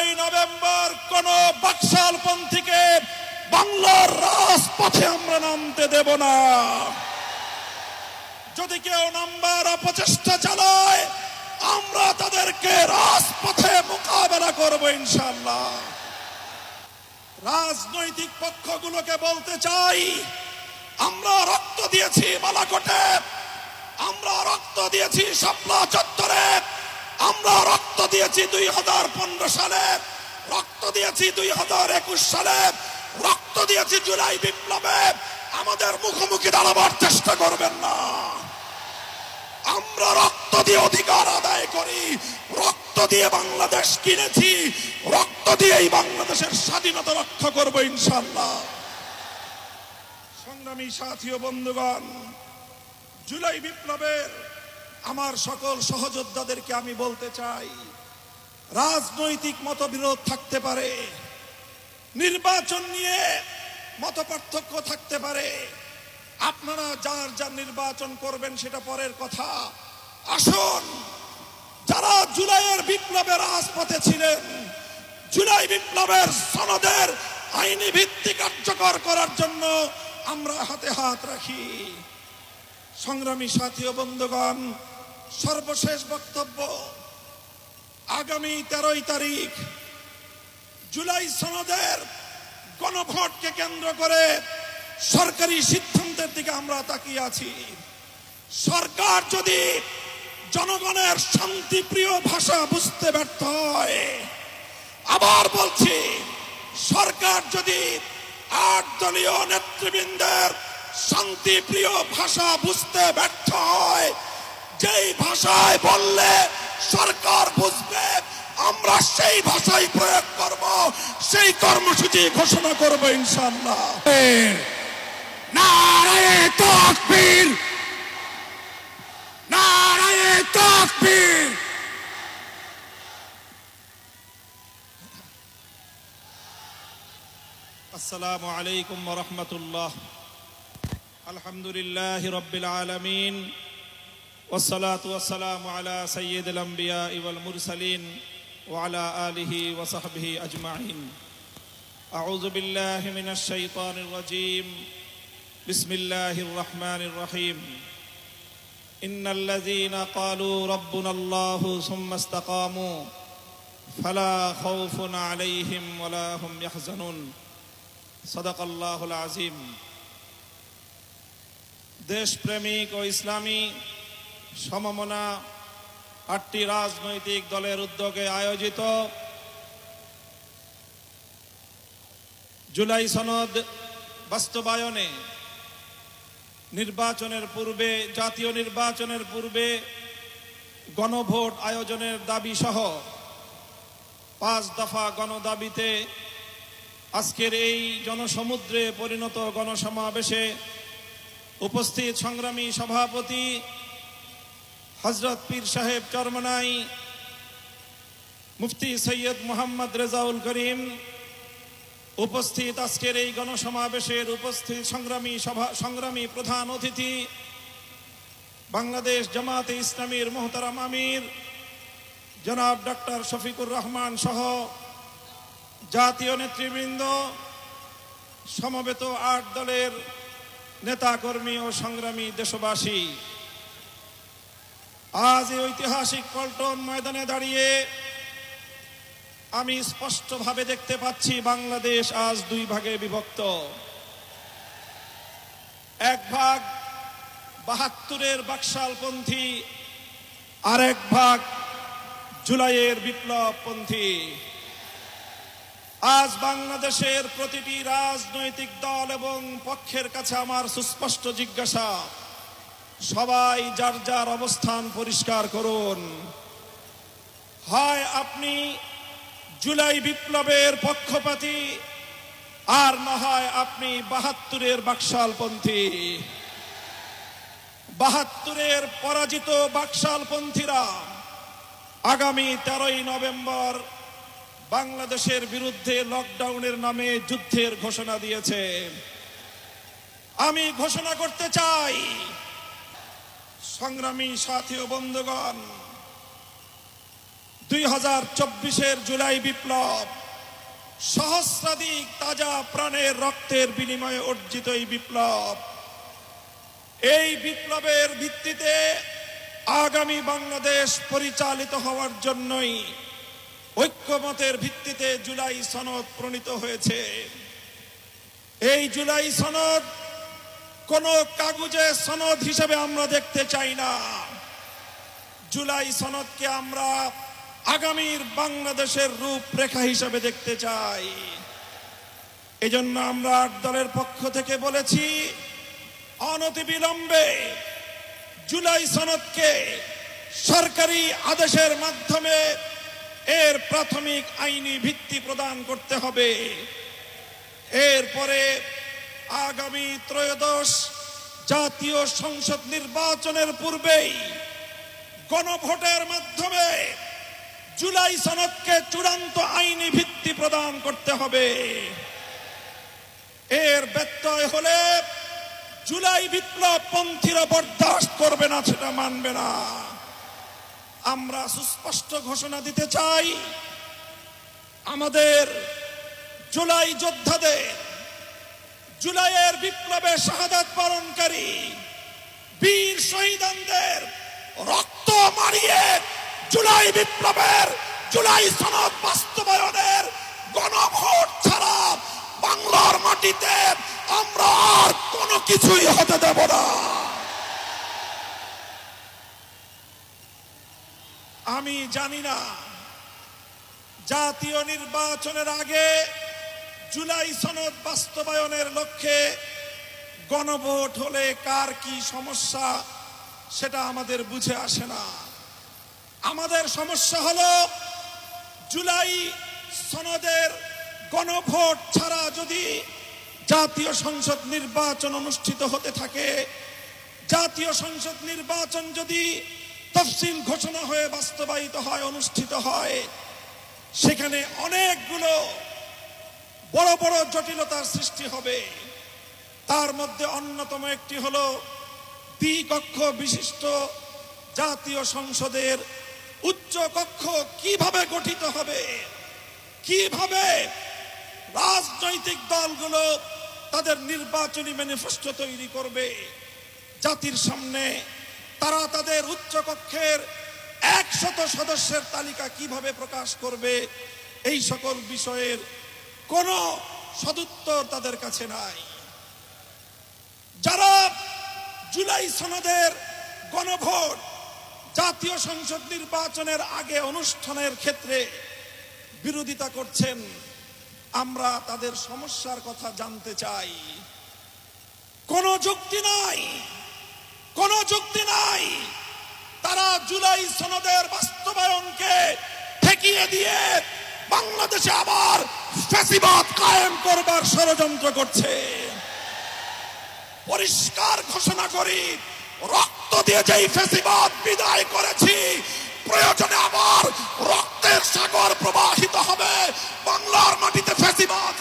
13ই November কোন বাকশালপন্থীকে বাংলার রাজপথে আমরা নামতে দেব না। যদি কেউ নামবার অপচেষ্টা চালায় আমরা তাদেরকে রাজপথে মোকাবেলা করব ইনশাআল্লাহ। রাজনৈতিক পক্ষগুলোকে বলতে চাই, আমরা রক্ত দিয়েছি বালাকোটে, আমরা রক্ত দিয়েছি শাপলা চত্বরে, আমরা রক্ত দিয়েছি 2015 সালে, রক্ত দিয়েছি 2021 সালে, রক্ত দিয়েছি জুলাই বিপ্লবে। আমাদের মুখোমুখি দাঁড়াবার চেষ্টা করবেন না। আমরা রক্ত দিয়ে অধিকার আদায় করি, রক্ত দিয়ে বাংলাদেশ কিনেছি, রক্ত দিয়েই বাংলাদেশের স্বাধীনতা রক্ষা করব ইনশাআল্লাহ। সংগ্রামী সাথী ও বন্ধুগণ, জুলাই বিপ্লবের আমার সকল সহযোদ্ধাদেরকে আমি বলতে চাই, রাজনৈতিক মতবিরোধ থাকতে পারে, নির্বাচন নিয়ে মতপার্থক্য থাকতে পারে, আপনারা যার যার নির্বাচন করবেন সেটা পরের কথা। আসুন, যারা জুলাইয়ের বিপ্লবের রাজপথে ছিলেন, জুলাই বিপ্লবের সনদের আইনি ভিত্তি কার্যকর করার জন্য আমরা হাতে হাত রাখি। সংগ্রামী সাথী ও বন্ধুগণ, সর্বশেষ বক্তব্য, আগামী 13ই তারিখ জুলাই সনদের গণভোটকে কেন্দ্র করে সরকারি সিদ্ধান্তের দিকে আমরা তাকিয়ে আছি। সরকার যদি জনগণের শান্তিপ্রিয় ভাষা বুঝতে ব্যর্থ হয়, আবার বলছি, সরকার যদি 8 দলীয় নেতৃবৃন্দের শান্তিপ্রিয় ভাষা বুঝতে ব্যর্থ হয়, যেই ভাষায় বললে সরকার বুঝবে আমরা সেই ভাষাই প্রয়োগ করব, সেই কর্মসূচি ঘোষণা করব ইনশাআল্লাহ। নারায়ে তাকবীর, নারায়ে তাকবীর। আসসালামু আলাইকুম ওয়া রাহমাতুল্লাহ। আলহামদুলিল্লাহি রাব্বিল আলামিন, ওয়াসসালাতু ওয়াসসালামু আলা সাইয়্যিদিল আমবিয়া ওয়াল মুরসালিন ওয়া আলা আলিহি ওয়া সাহবিহি আজমাইন। আউযু বিল্লাহি মিনাশ শাইতানির রাজীম। বিসমিল্লাহির রহমানির রহিম। ইন্নাল্লাযীনা ক্বালু রাব্বুনাল্লাহু সুম্মা ইসতাকামু ফালা খাউফুন আলাইহিম ওয়া লা হুম ইয়াহজানুন। সাদাকাল্লাহুল আযীম। দেশপ্রেমিক ও ইসলামী সমমনা 8টি রাজনৈতিক দলের উদ্যোগে আয়োজিত জুলাই সনদ বাস্তবায়নে নির্বাচনের পূর্বে, জাতীয় নির্বাচনের পূর্বে গণভোট আয়োজনের দাবি সহ 5 দফা গণদাবিতে আজকের এই জনসমুদ্রে পরিণত গণসমাবেশে উপস্থিত সংগ্রামী সভাপতি হযরত পীর সাহেব চরমনাই, মুফতি সৈয়দ মোহাম্মদ রেজাউল করিম, উপস্থিত আজকের এই গণসমাবেশের উপস্থিত সংগ্রামী প্রধান অতিথি বাংলাদেশ জামাতে ইসলামীর মোহতারাম আমির জনাব ডক্টর শফিকুর রহমান সহ জাতীয় নেতৃবৃন্দ, সমবেত 8 দলের নেতাকর্মী ও সংগ্রামী দেশবাসী, আজ এই ঐতিহাসিক পল্টন ময়দানে দাঁড়িয়ে আমি স্পষ্টভাবে দেখতে পাচ্ছি বাংলাদেশ আজ 2 ভাগে বিভক্ত। এক ভাগ 72-এর বাকশালপন্থী, আর এক ভাগ জুলাইয়ের বিপ্লবপন্থী। আজ বাংলাদেশের প্রতিটি রাজনৈতিক দল এবং পক্ষের কাছে আমার সুস্পষ্ট জিজ্ঞাসা, সবাই যার যার অবস্থান পরিষ্কার করুন। হয় আপনি জুলাই বিপ্লবের পক্ষপাতী, আর না হয় আপনি 72-এর বাকশালপন্থী। 72-এর পরাজিত বাকশালপন্থীরা আগামী 13ই নভেম্বর বাংলাদেশের বিরুদ্ধে লকডাউনের নামে যুদ্ধের ঘোষণা দিয়েছে। আমি ঘোষণা করতে চাই, সংগ্রামী সাথী ও বন্ধুগণ, 2024-এর জুলাই বিপ্লব সহস্রাধিক তাজা প্রাণের রক্তের বিনিময়ে অর্জিত এই বিপ্লব। এই বিপ্লবের ভিত্তিতে আগামী বাংলাদেশ পরিচালিত হওয়ার জন্যই ঐক্যমতের ভিত্তিতে জুলাই সনদ প্রণীত হয়েছে। এই জুলাই সনদ কোন কাগজে সনদ হিসেবে আমরা দেখতে চাই না। জুলাই সনদকে আমরা আগামীর বাংলাদেশের রূপরেখা হিসেবে দেখতে চাই। এজন্য আমরা ৮ দলের পক্ষ থেকে বলেছি, অনতিবিলম্বে জুলাই সনদকে সরকারি আদেশের মাধ্যমে এর প্রাথমিক আইনি ভিত্তি প্রদান করতে হবে। এরপরে আগামী ত্রয়োদশ জাতীয় সংসদ নির্বাচনের পূর্বেই গণভোটের মাধ্যমে জুলাই সনদকে চূড়ান্ত আইনি ভিত্তি প্রদান করতে হবে। এর ব্যত্যয় হলে জুলাই বিপ্লব পন্থীরা বরদাস্ত করবে না, সেটা মানবে না। আমরা সুস্পষ্ট ঘোষণা দিতে চাই, আমাদের জুলাই যোদ্ধাদের, জুলাইয়ের বিপ্লবে শাহাদাত বরণকারী বীর শহীদদের রক্ত মারিয়ে জুলাই বিপ্লবের, জুলাই সনদ বাস্তবায়নের গণভোট ছাড়া বাংলার মাটিতে আমরা আর কোনো কিছুই হতে দেব না। আমি জানি না জাতীয় নির্বাচনের আগে জুলাই সনদ বাস্তবায়নের লক্ষ্যে গণভোট হলে কার কি সমস্যা, সেটা আমাদের বুঝে আসে না। আমাদের সমস্যা হলো জুলাই সনদের গণভোট ছাড়া যদি জাতীয় সংসদ নির্বাচন অনুষ্ঠিত হতে থাকে, জাতীয় সংসদ নির্বাচন যদি তফসিল ঘোষণা হয়ে বাস্তবায়িত হয়, অনুষ্ঠিত হয়, সেখানে অনেকগুলো বড় বড় জটিলতার সৃষ্টি হবে। তার মধ্যে অন্যতম একটি হলো দ্বিকক্ষ বিশিষ্ট জাতীয় সংসদের উচ্চ কক্ষ কিভাবে গঠিত হবে, কিভাবে রাজনৈতিক দলগুলো তাদের নির্বাচনী ম্যানিফেস্টো তৈরি করবে, জাতির সামনে তারা তাদের উচ্চ কক্ষের 100 সদস্যের তালিকা কিভাবে প্রকাশ করবে, এই সকল বিষয়ের কোনো সদুত্তর তাদের কাছে নাই। যারা জুলাই সনদের গণভোট জাতীয় সংসদ নির্বাচনের আগে অনুষ্ঠানের ক্ষেত্রে বিরোধিতা করছেন, আমরা তাদের সমস্যার কথা জানতে চাই। কোনো যুক্তি নাই, কোনো যুক্তি নাই। তারা জুলাই সনদের বাস্তবায়নকে ঠেকিয়ে দিয়ে বাংলাদেশে আবার ফ্যাসিবাদ কায়েম করবার ষড়যন্ত্র করছে। পরিষ্কার ঘোষণা করি, রক্ত দিয়ে যেই ফ্যাসিবাদ বিদায় করেছি, প্রয়োজনে আবার রক্তের সাগর প্রবাহিত হবে, বাংলার মাটিতে ফ্যাসিবাদ